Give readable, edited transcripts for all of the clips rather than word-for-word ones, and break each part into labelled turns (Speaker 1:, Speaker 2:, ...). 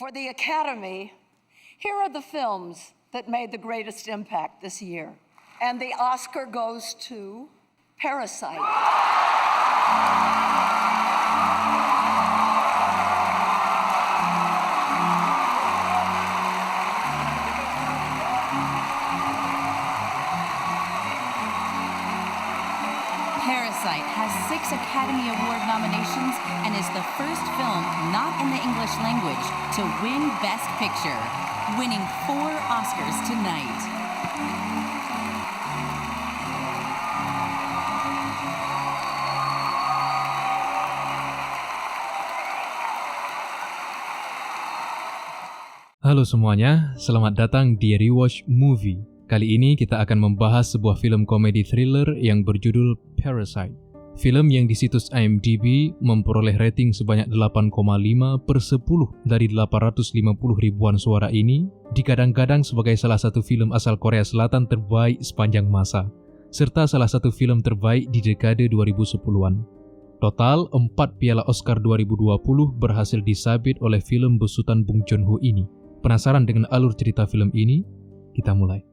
Speaker 1: For the Academy, here are the films that made the greatest impact this year. And the Oscar goes to Parasite.
Speaker 2: Parasite has 6 Academy Award nominations and is the first film not in the English language to win Best Picture, winning 4 Oscars tonight.
Speaker 3: Halo semuanya, selamat datang di Rewatch Movie. Kali ini kita akan membahas sebuah film komedi thriller yang berjudul Parasite. Film yang di situs IMDb memperoleh rating sebanyak 8,5/10 dari 850 ribuan suara ini digadang-gadang sebagai salah satu film asal Korea Selatan terbaik sepanjang masa, serta salah satu film terbaik di dekade 2010-an. Total, 4 piala Oscar 2020 berhasil disabet oleh film besutan Bong Joon-ho ini. Penasaran dengan alur cerita film ini? Kita mulai.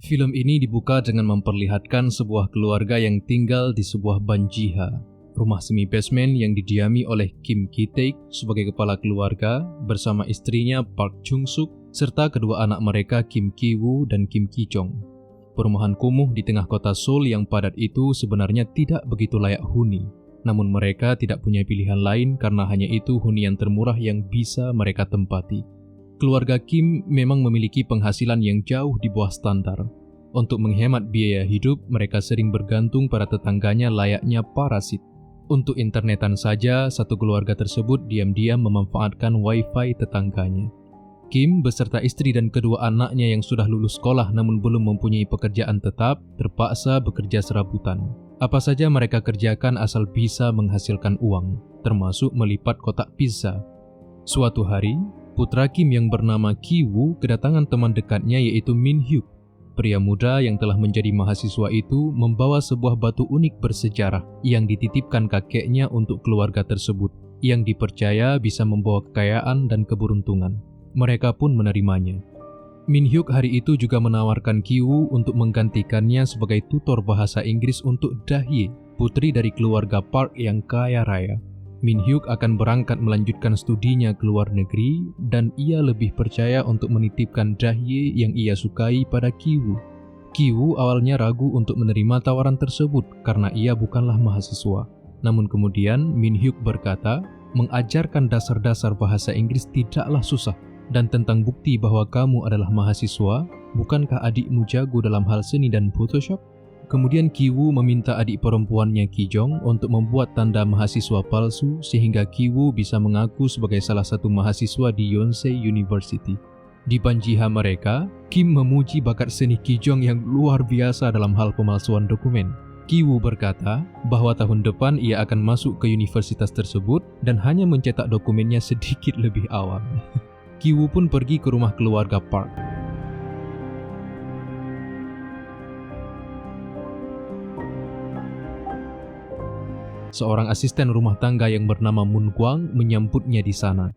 Speaker 3: Film ini dibuka dengan memperlihatkan sebuah keluarga yang tinggal di sebuah banjiha, rumah semi basement yang didiami oleh Kim Ki-taek sebagai kepala keluarga bersama istrinya Park Chung-suk serta kedua anak mereka Kim Ki-woo dan Kim Ki-jong. Perumahan kumuh di tengah kota Seoul yang padat itu sebenarnya tidak begitu layak huni, namun mereka tidak punya pilihan lain karena hanya itu hunian termurah yang bisa mereka tempati. Keluarga Kim memang memiliki penghasilan yang jauh di bawah standar. Untuk menghemat biaya hidup, mereka sering bergantung pada tetangganya layaknya parasit. Untuk internetan saja, satu keluarga tersebut diam-diam memanfaatkan wifi tetangganya. Kim beserta istri dan kedua anaknya yang sudah lulus sekolah namun belum mempunyai pekerjaan tetap, terpaksa bekerja serabutan. Apa saja mereka kerjakan asal bisa menghasilkan uang, termasuk melipat kotak pizza. Suatu hari, putra Kim yang bernama Ki-woo kedatangan teman dekatnya yaitu Min-hyuk. Pria muda yang telah menjadi mahasiswa itu membawa sebuah batu unik bersejarah yang dititipkan kakeknya untuk keluarga tersebut, yang dipercaya bisa membawa kekayaan dan keberuntungan. Mereka pun menerimanya. Min-hyuk hari itu juga menawarkan Ki-woo untuk menggantikannya sebagai tutor bahasa Inggris untuk Dahye, putri dari keluarga Park yang kaya raya. Min-hyuk akan berangkat melanjutkan studinya ke luar negeri dan ia lebih percaya untuk menitipkan Dahye yang ia sukai pada Ki-woo. Ki-woo awalnya ragu untuk menerima tawaran tersebut karena ia bukanlah mahasiswa. Namun kemudian Min-hyuk berkata, mengajarkan dasar-dasar bahasa Inggris tidaklah susah. Dan tentang bukti bahwa kamu adalah mahasiswa, bukankah adikmu jago dalam hal seni dan Photoshop? Kemudian Ki-woo meminta adik perempuannya Ki-jong untuk membuat tanda mahasiswa palsu sehingga Ki-woo bisa mengaku sebagai salah satu mahasiswa di Yonsei University. Di banjiha mereka, Kim memuji bakat seni Ki-jong yang luar biasa dalam hal pemalsuan dokumen. Ki-woo berkata bahwa tahun depan ia akan masuk ke universitas tersebut dan hanya mencetak dokumennya sedikit lebih awal. Ki-woo pun pergi ke rumah keluarga Park. Seorang asisten rumah tangga yang bernama Moon Kwang menyambutnya di sana.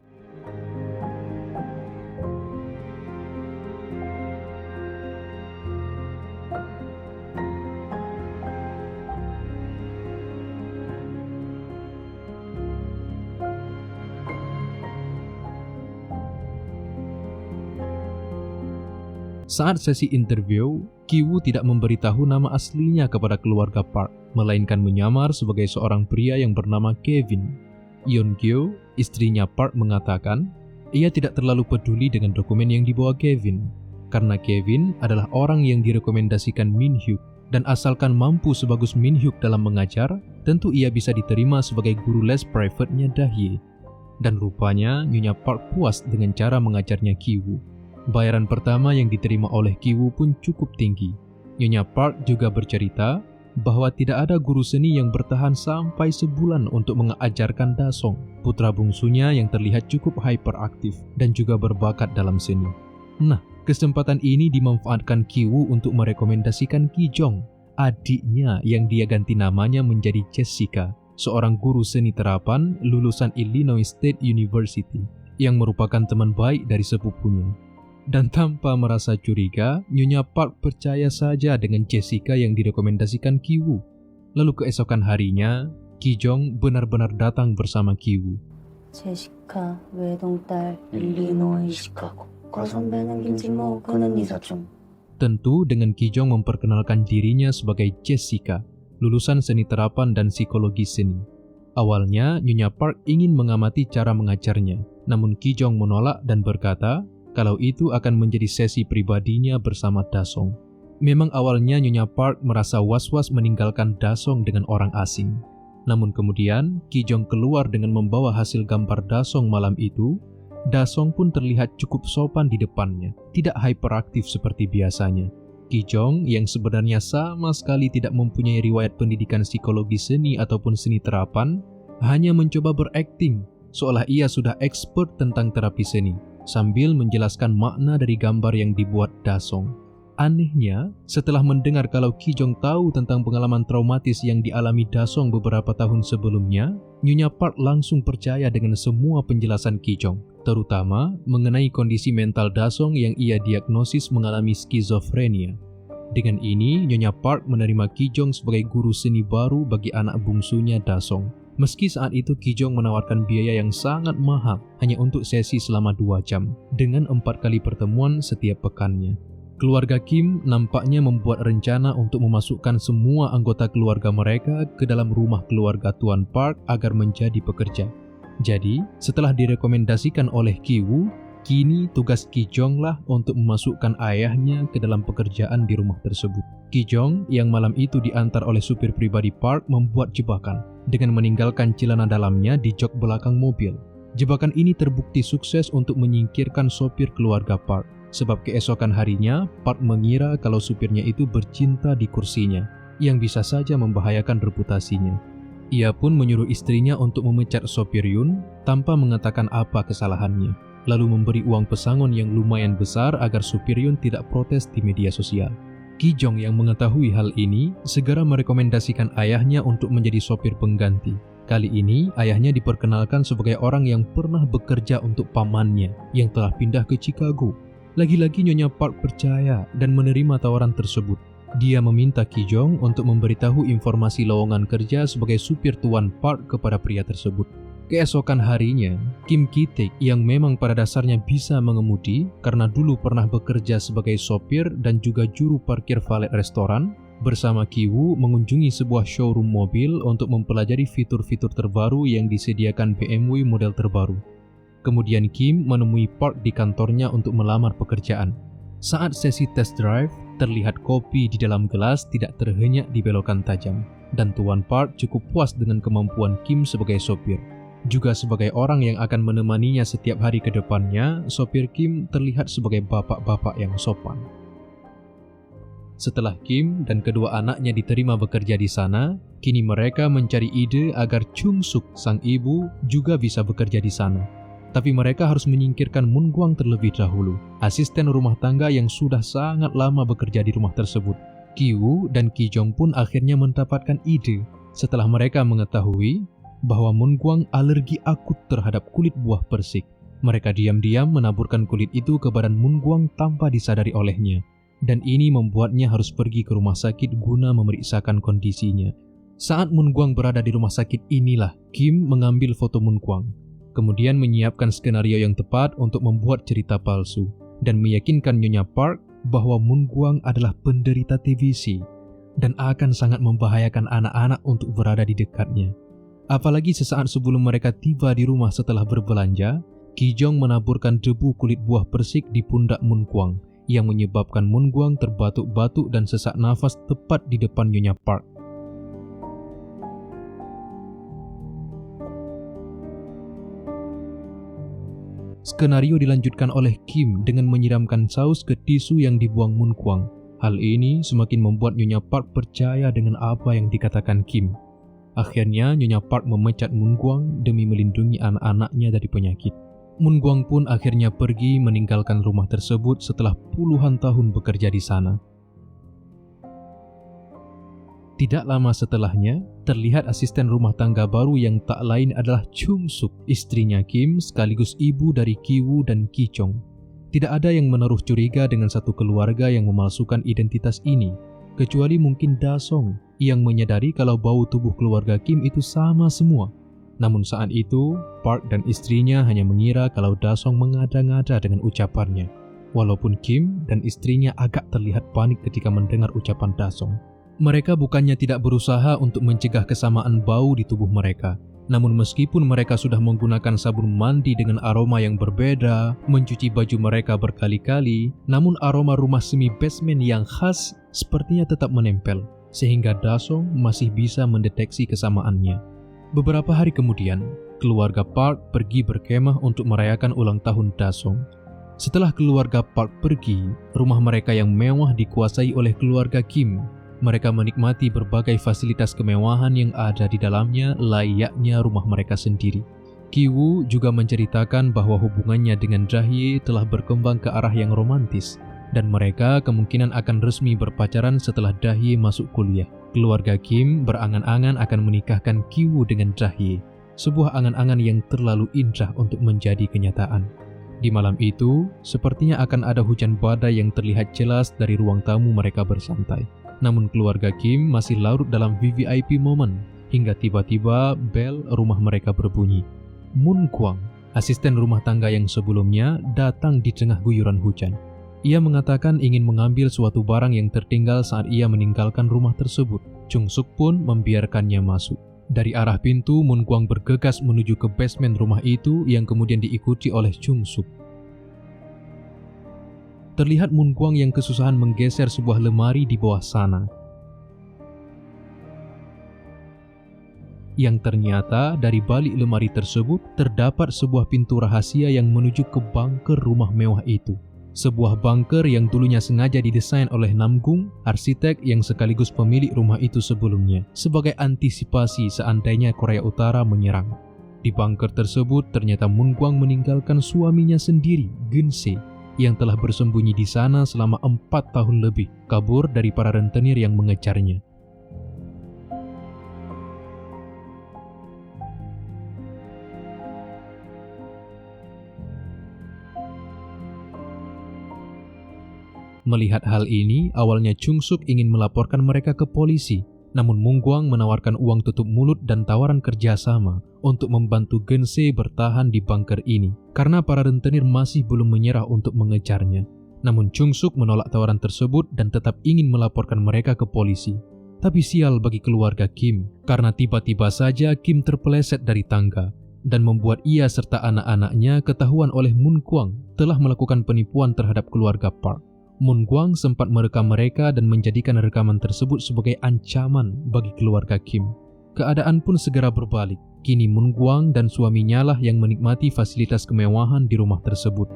Speaker 3: Saat sesi interview, Ki-woo tidak memberitahu nama aslinya kepada keluarga Park, melainkan menyamar sebagai seorang pria yang bernama Kevin. Yeon-kyo, istrinya Park, mengatakan ia tidak terlalu peduli dengan dokumen yang dibawa Kevin, karena Kevin adalah orang yang direkomendasikan Min-hyuk, dan asalkan mampu sebagus Min-hyuk dalam mengajar, tentu ia bisa diterima sebagai guru les private-nya Dahye. Dan rupanya Nyonya Park puas dengan cara mengajarnya Ki-woo. Bayaran pertama yang diterima oleh Ki-woo pun cukup tinggi. Nyonya Park juga bercerita bahwa tidak ada guru seni yang bertahan sampai sebulan untuk mengajarkan Dasong, putra bungsunya yang terlihat cukup hyperaktif dan juga berbakat dalam seni. Nah, kesempatan ini dimanfaatkan Ki-woo untuk merekomendasikan Ki-jong, adiknya yang dia ganti namanya menjadi Jessica, seorang guru seni terapan lulusan Illinois State University yang merupakan teman baik dari sepupunya. Dan tanpa merasa curiga, Nyonya Park percaya saja dengan Jessica yang direkomendasikan Ki-woo. Lalu keesokan harinya, Ki-jong benar-benar datang bersama Ki-woo.
Speaker 4: 제시카 외동딸 일리노이 시카고 과선배 남긴지 모르는 이사촌.
Speaker 3: Tentu dengan Ki-jong memperkenalkan dirinya sebagai Jessica, lulusan seni terapan dan psikologi seni. Awalnya, Nyonya Park ingin mengamati cara mengajarnya, namun Ki-jong menolak dan berkata kalau itu akan menjadi sesi pribadinya bersama Dasong. Memang awalnya Nyonya Park merasa was-was meninggalkan Dasong dengan orang asing. Namun kemudian, Ki-jong keluar dengan membawa hasil gambar Dasong malam itu. Dasong pun terlihat cukup sopan di depannya, tidak hyperaktif seperti biasanya. Ki-jong yang sebenarnya sama sekali tidak mempunyai riwayat pendidikan psikologi seni ataupun seni terapan, hanya mencoba berakting seolah ia sudah expert tentang terapi seni, sambil menjelaskan makna dari gambar yang dibuat Dasong. Anehnya, setelah mendengar kalau Ki-jong tahu tentang pengalaman traumatis yang dialami Dasong beberapa tahun sebelumnya, Nyonya Park langsung percaya dengan semua penjelasan Ki-jong, terutama mengenai kondisi mental Dasong yang ia diagnosis mengalami skizofrenia. Dengan ini, Nyonya Park menerima Ki-jong sebagai guru seni baru bagi anak bungsunya Dasong. Meski saat itu Ki-jong menawarkan biaya yang sangat mahal hanya untuk sesi selama 2 jam, dengan 4 kali pertemuan setiap pekannya. Keluarga Kim nampaknya membuat rencana untuk memasukkan semua anggota keluarga mereka ke dalam rumah keluarga Tuan Park agar menjadi pekerja. Jadi, setelah direkomendasikan oleh Ki-woo, kini tugas Ki-jong lah untuk memasukkan ayahnya ke dalam pekerjaan di rumah tersebut. Ki-jong yang malam itu diantar oleh supir pribadi Park membuat jebakan dengan meninggalkan celana dalamnya di jok belakang mobil. Jebakan ini terbukti sukses untuk menyingkirkan sopir keluarga Park. Sebab keesokan harinya, Park mengira kalau supirnya itu bercinta di kursinya, yang bisa saja membahayakan reputasinya. Ia pun menyuruh istrinya untuk memecat sopir Yun tanpa mengatakan apa kesalahannya, lalu memberi uang pesangon yang lumayan besar agar supir Yun tidak protes di media sosial. Ki-jong yang mengetahui hal ini segera merekomendasikan ayahnya untuk menjadi sopir pengganti. Kali ini, ayahnya diperkenalkan sebagai orang yang pernah bekerja untuk pamannya yang telah pindah ke Chicago. Lagi-lagi Nyonya Park percaya dan menerima tawaran tersebut. Dia meminta Ki-jong untuk memberitahu informasi lowongan kerja sebagai supir Tuan Park kepada pria tersebut. Keesokan harinya, Kim Ki-taek yang memang pada dasarnya bisa mengemudi karena dulu pernah bekerja sebagai sopir dan juga juru parkir valet restoran, bersama Ki-woo mengunjungi sebuah showroom mobil untuk mempelajari fitur-fitur terbaru yang disediakan BMW model terbaru. Kemudian Kim menemui Park di kantornya untuk melamar pekerjaan. Saat sesi test drive, terlihat kopi di dalam gelas tidak terhenyak di belokan tajam. Dan Tuan Park cukup puas dengan kemampuan Kim sebagai sopir. Juga sebagai orang yang akan menemaninya setiap hari ke depannya, sopir Kim terlihat sebagai bapak-bapak yang sopan. Setelah Kim dan kedua anaknya diterima bekerja di sana, kini mereka mencari ide agar Chung Suk, sang ibu, juga bisa bekerja di sana. Tapi mereka harus menyingkirkan Moon Gwang terlebih dahulu, asisten rumah tangga yang sudah sangat lama bekerja di rumah tersebut. Ki-woo dan Ki-jong pun akhirnya mendapatkan ide setelah mereka mengetahui bahwa Moon Gwang alergi akut terhadap kulit buah persik. Mereka diam-diam menaburkan kulit itu ke badan Moon Gwang tanpa disadari olehnya. Dan ini membuatnya harus pergi ke rumah sakit guna memeriksakan kondisinya. Saat Moon Gwang berada di rumah sakit inilah Kim mengambil foto Moon Gwang. Kemudian menyiapkan skenario yang tepat untuk membuat cerita palsu dan meyakinkan Nyonya Park bahwa Moon Gwang adalah penderita TBC dan akan sangat membahayakan anak-anak untuk berada di dekatnya. Apalagi sesaat sebelum mereka tiba di rumah setelah berbelanja, Ki-jong menaburkan debu kulit buah persik di pundak Moon Gwang yang menyebabkan Moon Gwang terbatuk-batuk dan sesak nafas tepat di depan Nyonya Park. Skenario dilanjutkan oleh Kim dengan menyiramkan saus ke tisu yang dibuang Moon Gwang. Hal ini semakin membuat Nyonya Park percaya dengan apa yang dikatakan Kim. Akhirnya Nyonya Park memecat Moon Gwang demi melindungi anak-anaknya dari penyakit. Moon Gwang pun akhirnya pergi meninggalkan rumah tersebut setelah puluhan tahun bekerja di sana. Tidak lama setelahnya, terlihat asisten rumah tangga baru yang tak lain adalah Chung Suk, istrinya Kim sekaligus ibu dari Ki-woo dan Ki-chong. Tidak ada yang menaruh curiga dengan satu keluarga yang memalsukan identitas ini, kecuali mungkin Da-song yang menyadari kalau bau tubuh keluarga Kim itu sama semua. Namun saat itu, Park dan istrinya hanya mengira kalau Da-song mengada-ngada dengan ucapannya, walaupun Kim dan istrinya agak terlihat panik ketika mendengar ucapan Da-song. Mereka bukannya tidak berusaha untuk mencegah kesamaan bau di tubuh mereka. Namun meskipun mereka sudah menggunakan sabun mandi dengan aroma yang berbeda, mencuci baju mereka berkali-kali, namun aroma rumah semi basement yang khas sepertinya tetap menempel, sehingga Da-song masih bisa mendeteksi kesamaannya. Beberapa hari kemudian, keluarga Park pergi berkemah untuk merayakan ulang tahun Da-song. Setelah keluarga Park pergi, rumah mereka yang mewah dikuasai oleh keluarga Kim. Mereka menikmati berbagai fasilitas kemewahan yang ada di dalamnya layaknya rumah mereka sendiri. Ki-woo juga menceritakan bahwa hubungannya dengan Jahye telah berkembang ke arah yang romantis dan mereka kemungkinan akan resmi berpacaran setelah Jahye masuk kuliah. Keluarga Kim berangan-angan akan menikahkan Ki-woo dengan Jahye, sebuah angan-angan yang terlalu indah untuk menjadi kenyataan. Di malam itu, sepertinya akan ada hujan badai yang terlihat jelas dari ruang tamu mereka bersantai. Namun keluarga Kim masih larut dalam VVIP moment hingga tiba-tiba bel rumah mereka berbunyi. Moon Kwang, asisten rumah tangga yang sebelumnya, datang di tengah guyuran hujan. Ia mengatakan ingin mengambil suatu barang yang tertinggal saat ia meninggalkan rumah tersebut. Chung Suk pun membiarkannya masuk. Dari arah pintu, Moon Kwang bergegas menuju ke basement rumah itu yang kemudian diikuti oleh Chung Suk. Terlihat Moon Kwang yang kesusahan menggeser sebuah lemari di bawah sana. Yang ternyata dari balik lemari tersebut terdapat sebuah pintu rahasia yang menuju ke bunker rumah mewah itu. Sebuah bunker yang dulunya sengaja didesain oleh Namgung, arsitek yang sekaligus pemilik rumah itu sebelumnya, sebagai antisipasi seandainya Korea Utara menyerang. Di bunker tersebut ternyata Moon Kwang meninggalkan suaminya sendiri, Geun-se, yang telah bersembunyi di sana selama 4 tahun lebih, kabur dari para rentenir yang mengejarnya. Melihat hal ini, awalnya Chung Suk ingin melaporkan mereka ke polisi, namun Moon Kwang menawarkan uang tutup mulut dan tawaran kerjasama untuk membantu Geun-se bertahan di bunker ini, karena para rentenir masih belum menyerah untuk mengejarnya. Namun Chung Suk menolak tawaran tersebut dan tetap ingin melaporkan mereka ke polisi. Tapi sial bagi keluarga Kim, karena tiba-tiba saja Kim terpeleset dari tangga, dan membuat ia serta anak-anaknya ketahuan oleh Moon Kwang telah melakukan penipuan terhadap keluarga Park. Moon Kwang sempat merekam mereka dan menjadikan rekaman tersebut sebagai ancaman bagi keluarga Kim. Keadaan pun segera berbalik. Kini Moon Kwang dan suaminya lah yang menikmati fasilitas kemewahan di rumah tersebut.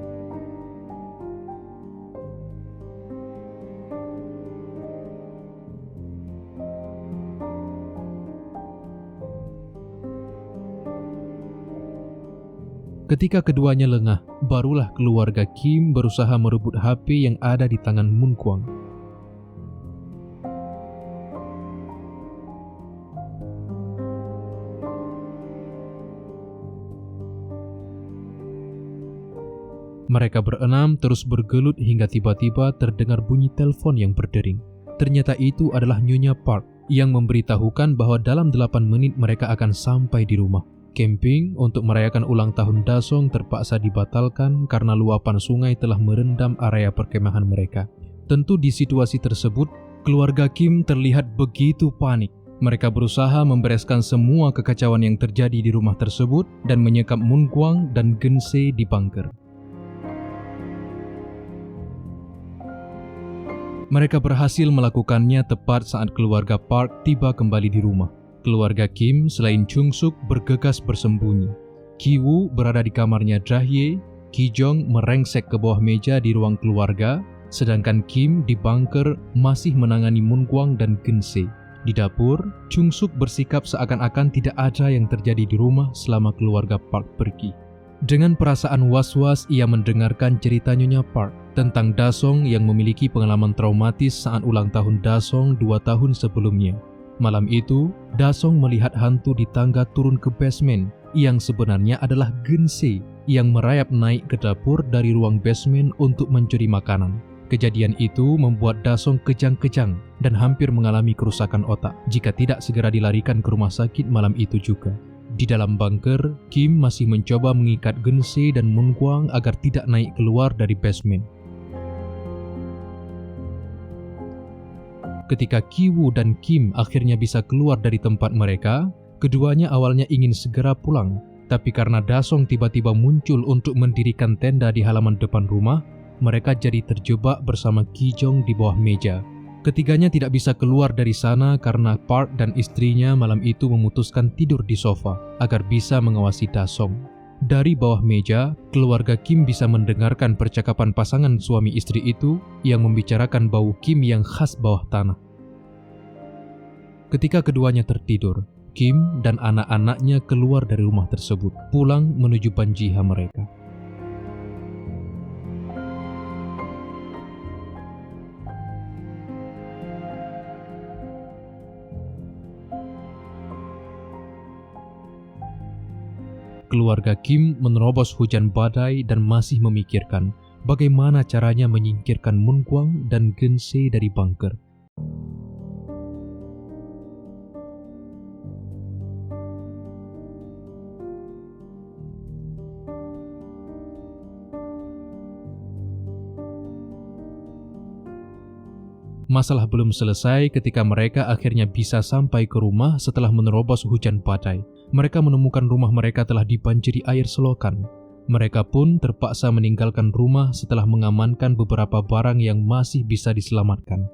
Speaker 3: Ketika keduanya lengah, barulah keluarga Kim berusaha merebut HP yang ada di tangan Moon Kwang. Mereka berenam terus bergelut hingga tiba-tiba terdengar bunyi telepon yang berdering. Ternyata itu adalah Nyonya Park yang memberitahukan bahwa dalam 8 menit mereka akan sampai di rumah. Camping untuk merayakan ulang tahun Da-song terpaksa dibatalkan karena luapan sungai telah merendam area perkemahan mereka. Tentu di situasi tersebut, keluarga Kim terlihat begitu panik. Mereka berusaha membereskan semua kekacauan yang terjadi di rumah tersebut dan menyekap Moon Kwang dan Geun-se di bunker. Mereka berhasil melakukannya tepat saat keluarga Park tiba kembali di rumah. Keluarga Kim selain Chung Suk bergegas bersembunyi. Ki-woo berada di kamarnya Jahye, Ki-jong merengsek ke bawah meja di ruang keluarga, sedangkan Kim di bunker masih menangani Moon Kwang dan Geun-se. Di dapur, Chung Suk bersikap seakan-akan tidak ada yang terjadi di rumah selama keluarga Park pergi. Dengan perasaan was-was, ia mendengarkan cerita Nyonya Park tentang Da-song yang memiliki pengalaman traumatis saat ulang tahun Da-song 2 tahun sebelumnya. Malam itu, Dasong melihat hantu di tangga turun ke basement yang sebenarnya adalah Gensei yang merayap naik ke dapur dari ruang basement untuk mencuri makanan. Kejadian itu membuat Dasong kejang-kejang dan hampir mengalami kerusakan otak jika tidak segera dilarikan ke rumah sakit malam itu juga. Di dalam bunker, Kim masih mencoba mengikat Gensei dan Moonkwang agar tidak naik keluar dari basement. Ketika Ki-woo dan Kim akhirnya bisa keluar dari tempat mereka, keduanya awalnya ingin segera pulang, tapi karena Dasong tiba-tiba muncul untuk mendirikan tenda di halaman depan rumah, mereka jadi terjebak bersama Ki-jong di bawah meja. Ketiganya tidak bisa keluar dari sana karena Park dan istrinya malam itu memutuskan tidur di sofa agar bisa mengawasi Dasong. Dari bawah meja, keluarga Kim bisa mendengarkan percakapan pasangan suami istri itu yang membicarakan bau Kim yang khas bawah tanah. Ketika keduanya tertidur, Kim dan anak-anaknya keluar dari rumah tersebut, pulang menuju Banjiha mereka. Keluarga Kim menerobos hujan badai dan masih memikirkan bagaimana caranya menyingkirkan Moonkwang dan Gensei dari bunker. Masalah belum selesai ketika mereka akhirnya bisa sampai ke rumah setelah menerobos hujan badai. Mereka menemukan rumah mereka telah dibanjiri air selokan. Mereka pun terpaksa meninggalkan rumah setelah mengamankan beberapa barang yang masih bisa diselamatkan.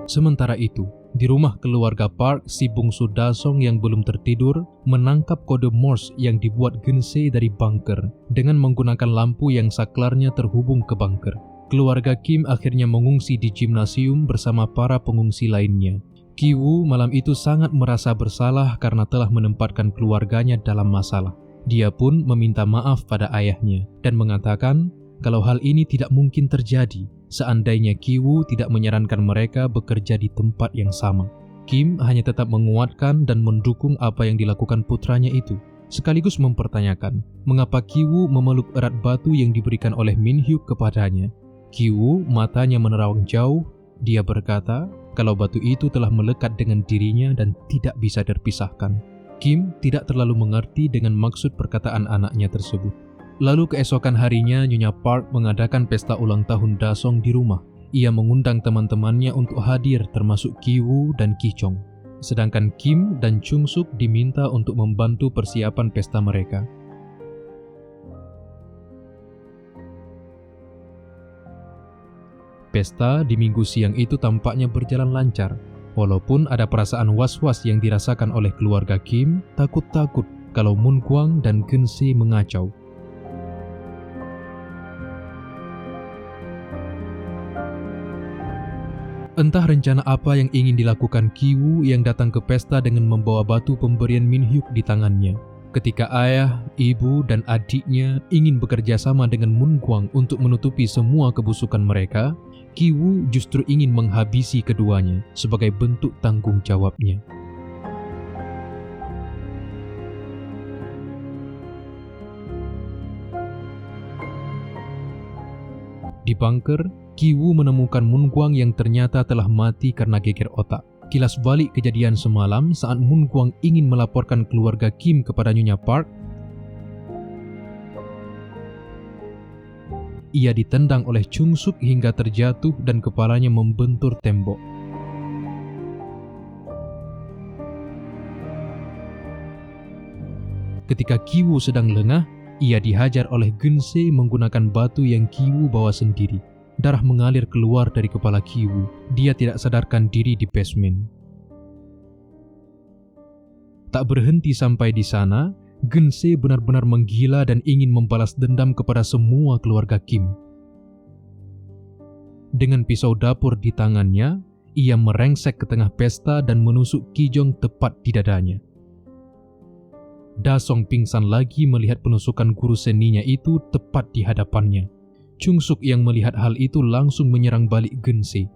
Speaker 3: Sementara itu, di rumah keluarga Park, si bungsu Dasong yang belum tertidur menangkap kode Morse yang dibuat Gensei dari bunker dengan menggunakan lampu yang saklarnya terhubung ke bunker. Keluarga Kim akhirnya mengungsi di gimnasium bersama para pengungsi lainnya. Ki-woo malam itu sangat merasa bersalah karena telah menempatkan keluarganya dalam masalah. Dia pun meminta maaf pada ayahnya dan mengatakan kalau hal ini tidak mungkin terjadi seandainya Ki-woo tidak menyarankan mereka bekerja di tempat yang sama. Kim hanya tetap menguatkan dan mendukung apa yang dilakukan putranya itu, sekaligus mempertanyakan mengapa Ki-woo memeluk erat batu yang diberikan oleh Min-hyuk kepadanya. Ki-woo matanya menerawang jauh. Dia berkata kalau batu itu telah melekat dengan dirinya dan tidak bisa terpisahkan. Kim tidak terlalu mengerti dengan maksud perkataan anaknya tersebut. Lalu keesokan harinya, Nyonya Park mengadakan pesta ulang tahun Dasong di rumah. Ia mengundang teman-temannya untuk hadir termasuk Ki-woo dan Ki-chong. Sedangkan Kim dan Chung-suk diminta untuk membantu persiapan pesta mereka. Pesta di minggu siang itu tampaknya berjalan lancar. Walaupun ada perasaan was-was yang dirasakan oleh keluarga Kim, takut-takut kalau Moonkwang dan Gensei mengacau. Entah rencana apa yang ingin dilakukan Ki-woo yang datang ke pesta dengan membawa batu pemberian Min-hyuk di tangannya. Ketika ayah, ibu, dan adiknya ingin bekerja sama dengan Moonkwang untuk menutupi semua kebusukan mereka, Ki-woo justru ingin menghabisi keduanya sebagai bentuk tanggung jawabnya. Di bunker, Ki-woo menemukan Moonkwang yang ternyata telah mati karena geger otak. Kilas balik kejadian semalam saat Moonkwang ingin melaporkan keluarga Kim kepada Nyonya Park, ia ditendang oleh Chung-suk hingga terjatuh dan kepalanya membentur tembok. Ketika Ki-woo sedang lengah, ia dihajar oleh Gensei menggunakan batu yang Ki-woo bawa sendiri. Darah mengalir keluar dari kepala Ki-woo. Dia tidak sadarkan diri di basement. Tak berhenti sampai di sana, Gensei benar-benar menggila dan ingin membalas dendam kepada semua keluarga Kim. Dengan pisau dapur di tangannya, ia merengsek ke tengah pesta dan menusuk Ki Jong tepat di dadanya. Da Song pingsan lagi melihat penusukan guru seninya itu tepat di hadapannya. Chung Suk yang melihat hal itu langsung menyerang balik Geun-se.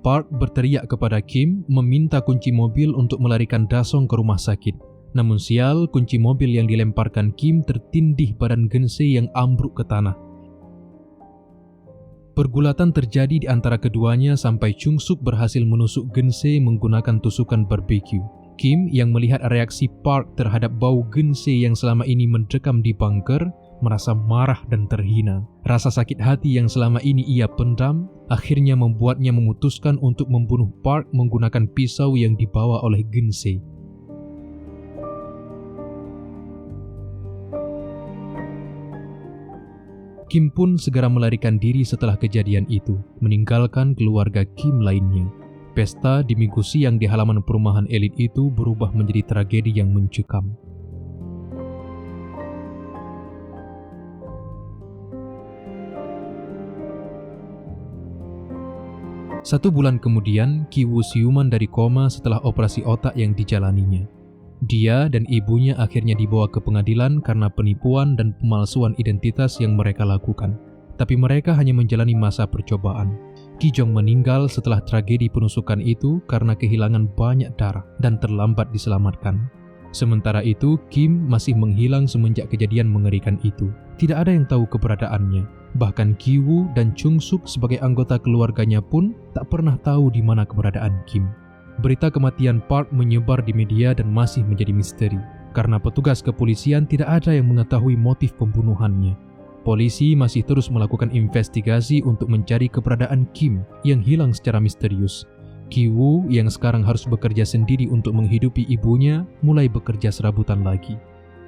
Speaker 3: Park berteriak kepada Kim meminta kunci mobil untuk melarikan Da Song ke rumah sakit. Namun sial, kunci mobil yang dilemparkan Kim tertindih badan Geun-se yang ambruk ke tanah. Pergulatan terjadi di antara keduanya sampai Chung Suk berhasil menusuk Geun-se menggunakan tusukan barbeque. Kim yang melihat reaksi Park terhadap bau Geun-se yang selama ini mendekam di bunker, merasa marah dan terhina. Rasa sakit hati yang selama ini ia pendam, akhirnya membuatnya memutuskan untuk membunuh Park menggunakan pisau yang dibawa oleh Geun-se. Kim pun segera melarikan diri setelah kejadian itu, meninggalkan keluarga Kim lainnya. Pesta di Minggu siang di halaman perumahan elit itu berubah menjadi tragedi yang mencekam. Satu bulan kemudian, Ki Woo siuman dari koma setelah operasi otak yang dijalaninya. Dia dan ibunya akhirnya dibawa ke pengadilan karena penipuan dan pemalsuan identitas yang mereka lakukan. Tapi mereka hanya menjalani masa percobaan. Ki Jong meninggal setelah tragedi penusukan itu karena kehilangan banyak darah dan terlambat diselamatkan. Sementara itu, Kim masih menghilang semenjak kejadian mengerikan itu. Tidak ada yang tahu keberadaannya. Bahkan Ki Woo dan Chung Suk sebagai anggota keluarganya pun tak pernah tahu di mana keberadaan Kim. Berita kematian Park menyebar di media dan masih menjadi misteri. Karena petugas kepolisian tidak ada yang mengetahui motif pembunuhannya. Polisi masih terus melakukan investigasi untuk mencari keberadaan Kim yang hilang secara misterius. Ki Woo yang sekarang harus bekerja sendiri untuk menghidupi ibunya mulai bekerja serabutan lagi.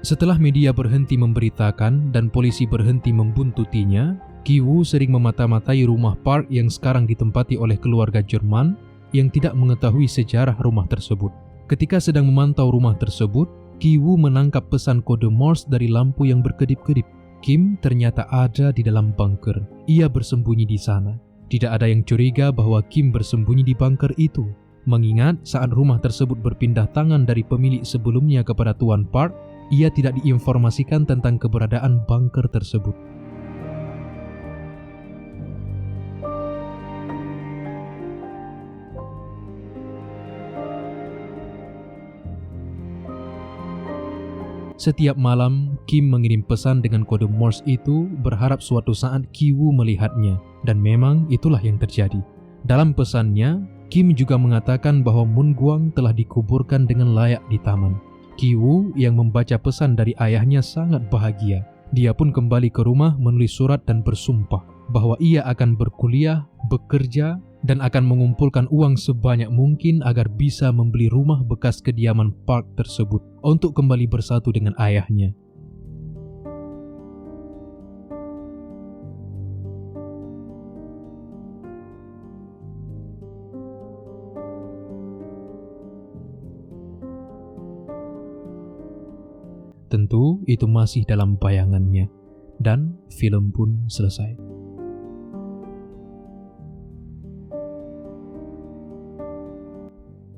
Speaker 3: Setelah media berhenti memberitakan dan polisi berhenti membuntutinya, Ki Woo sering memata-matai rumah Park yang sekarang ditempati oleh keluarga Jerman yang tidak mengetahui sejarah rumah tersebut. Ketika sedang memantau rumah tersebut, Ki Woo menangkap pesan kode Morse dari lampu yang berkedip-kedip. Kim ternyata ada di dalam bunker. Ia bersembunyi di sana. Tidak ada yang curiga bahwa Kim bersembunyi di bunker itu. Mengingat saat rumah tersebut berpindah tangan dari pemilik sebelumnya kepada Tuan Park, ia tidak diinformasikan tentang keberadaan bunker tersebut. Setiap malam, Kim mengirim pesan dengan kode Morse itu berharap suatu saat Ki Woo melihatnya, dan memang itulah yang terjadi. Dalam pesannya, Kim juga mengatakan bahwa Moon Gwang telah dikuburkan dengan layak di taman. Ki Woo yang membaca pesan dari ayahnya sangat bahagia. Dia pun kembali ke rumah menulis surat dan bersumpah bahwa ia akan berkuliah, bekerja, dan akan mengumpulkan uang sebanyak mungkin agar bisa membeli rumah bekas kediaman Park tersebut untuk kembali bersatu dengan ayahnya. Tentu itu masih dalam bayangannya, dan film pun selesai.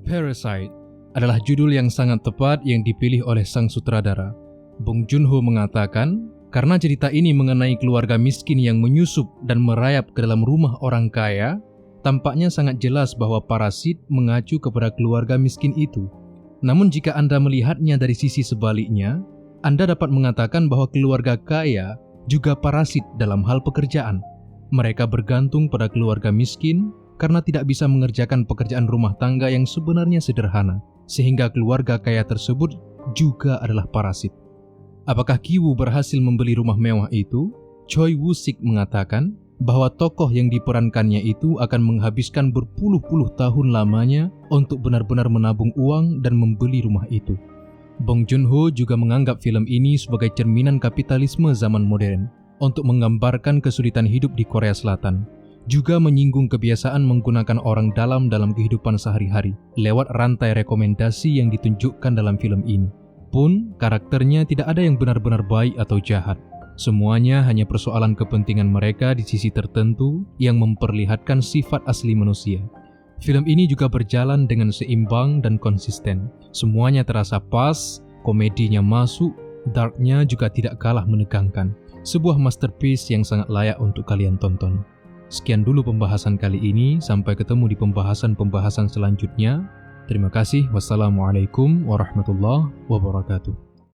Speaker 3: Parasite adalah judul yang sangat tepat yang dipilih oleh sang sutradara. Bong Joon-ho mengatakan, karena cerita ini mengenai keluarga miskin yang menyusup dan merayap ke dalam rumah orang kaya, tampaknya sangat jelas bahwa Parasit mengacu kepada keluarga miskin itu. Namun jika Anda melihatnya dari sisi sebaliknya, Anda dapat mengatakan bahwa keluarga kaya juga parasit dalam hal pekerjaan. Mereka bergantung pada keluarga miskin karena tidak bisa mengerjakan pekerjaan rumah tangga yang sebenarnya sederhana, sehingga keluarga kaya tersebut juga adalah parasit. Apakah Ki Woo berhasil membeli rumah mewah itu? Choi Woo-sik mengatakan bahwa tokoh yang diperankannya itu akan menghabiskan berpuluh-puluh tahun lamanya untuk benar-benar menabung uang dan membeli rumah itu. Bong Joon-ho juga menganggap film ini sebagai cerminan kapitalisme zaman modern untuk menggambarkan kesulitan hidup di Korea Selatan. Juga menyinggung kebiasaan menggunakan orang dalam kehidupan sehari-hari lewat rantai rekomendasi yang ditunjukkan dalam film ini. Walaupun karakternya tidak ada yang benar-benar baik atau jahat. Semuanya hanya persoalan kepentingan mereka di sisi tertentu yang memperlihatkan sifat asli manusia. Film ini juga berjalan dengan seimbang dan konsisten. Semuanya terasa pas, komedinya masuk, darknya juga tidak kalah menegangkan. Sebuah masterpiece yang sangat layak untuk kalian tonton. Sekian dulu pembahasan kali ini, sampai ketemu di pembahasan-pembahasan selanjutnya. Terima kasih. Wassalamualaikum warahmatullahi wabarakatuh.